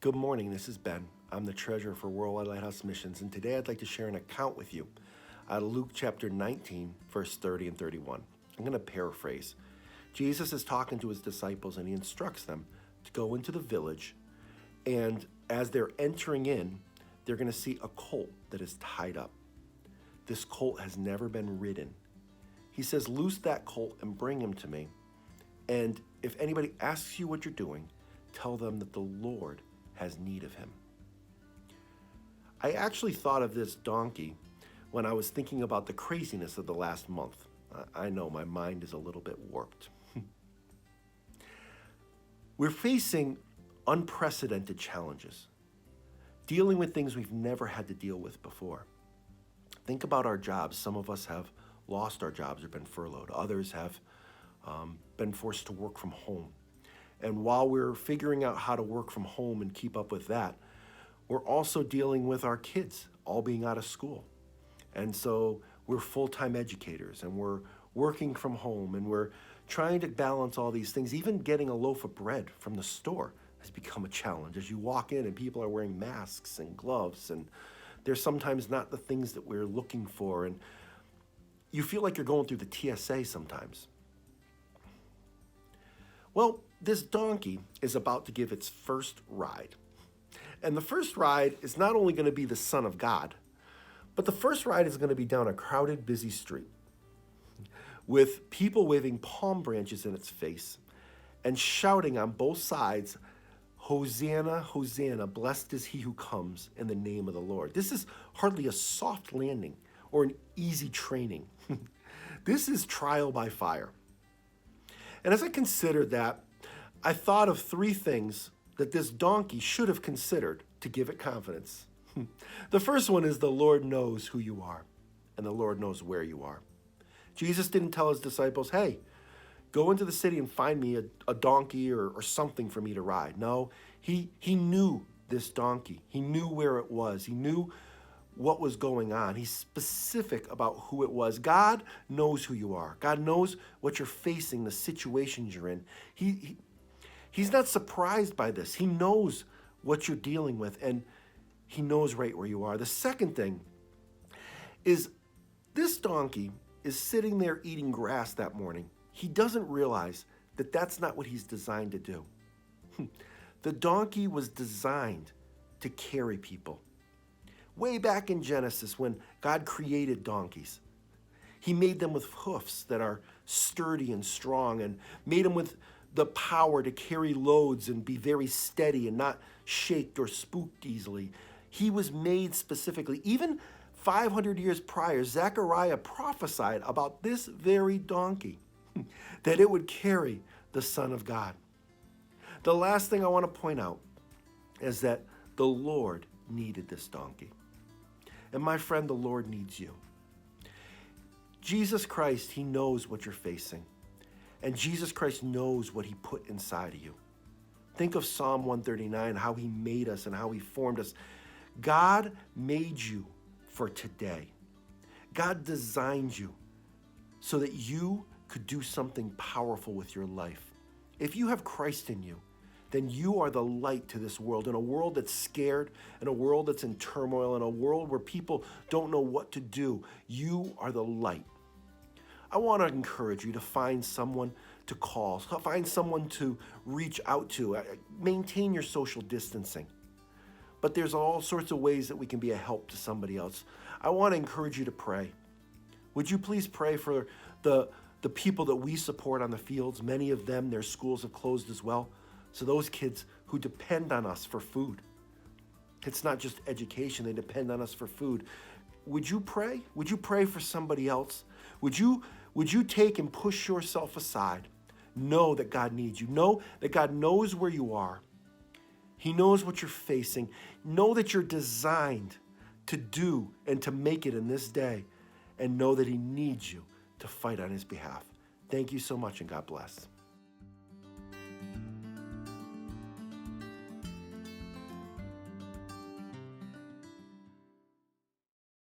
Good morning, this is Ben. I'm the treasurer for Worldwide Lighthouse Missions, and today I'd like to share an account with you out of Luke chapter 19, verse 30 and 31. I'm going to paraphrase. Jesus is talking to his disciples, and he instructs them to go into the village, and as they're entering in, they're going to see a colt that is tied up. This colt has never been ridden. He says, loose that colt and bring him to me, and if anybody asks you what you're doing, tell them that the Lord has need of him. I actually thought of this donkey when I was thinking about the craziness of the last month. I know my mind is a little bit warped. We're facing unprecedented challenges, dealing with things we've never had to deal with before. Think about our jobs. Some of us have lost our jobs or been furloughed. Others have been forced to work from home. And while we're figuring out how to work from home and keep up with that, we're also dealing with our kids all being out of school. And so we're full-time educators and we're working from home and we're trying to balance all these things. Even getting a loaf of bread from the store has become a challenge as you walk in and people are wearing masks and gloves, and they're sometimes not the things that we're looking for. And you feel like you're going through the T.E.A.C.H sometimes. Well, this donkey is about to give its first ride. And the first ride is not only going to be the Son of God, but the first ride is going to be down a crowded, busy street with people waving palm branches in its face and shouting on both sides, Hosanna, Hosanna, blessed is he who comes in the name of the Lord. This is hardly a soft landing or an easy training. This is trial by fire. And as I considered that, I thought of three things that this donkey should have considered to give it confidence. The first one is the Lord knows who you are, and the Lord knows where you are. Jesus didn't tell his disciples, hey, go into the city and find me a donkey or something for me to ride. No, he knew this donkey. He knew where it was. He knew what was going on. He's specific about who it was. God knows who you are. God knows what you're facing, the situations you're in. He's not surprised by this. He knows what you're dealing with, and he knows right where you are. The second thing is this donkey is sitting there eating grass that morning. He doesn't realize that that's not what he's designed to do. The donkey was designed to carry people. Way back in Genesis, when God created donkeys, he made them with hoofs that are sturdy and strong, and made them with the power to carry loads and be very steady and not shaked or spooked easily. He was made specifically. Even 500 years prior, Zechariah prophesied about this very donkey, that it would carry the Son of God. The last thing I want to point out is that the Lord needed this donkey. And my friend, the Lord needs you. Jesus Christ, he knows what you're facing. And Jesus Christ knows what he put inside of you. Think of Psalm 139, how he made us and how he formed us. God made you for today. God designed you so that you could do something powerful with your life. If you have Christ in you, then you are the light to this world, in a world that's scared, in a world that's in turmoil, in a world where people don't know what to do. You are the light. I want to encourage you to find someone to call, find someone to reach out to, maintain your social distancing. But there's all sorts of ways that we can be a help to somebody else. I want to encourage you to pray. Would you please pray for the people that we support on the fields? Many of them, their schools have closed as well. So those kids who depend on us for food, it's not just education, they depend on us for food. Would you pray? Would you pray for somebody else? Would you take and push yourself aside? Know that God needs you. Know that God knows where you are. He knows what you're facing. Know that you're designed to do and to make it in this day. And know that he needs you to fight on his behalf. Thank you so much, and God bless.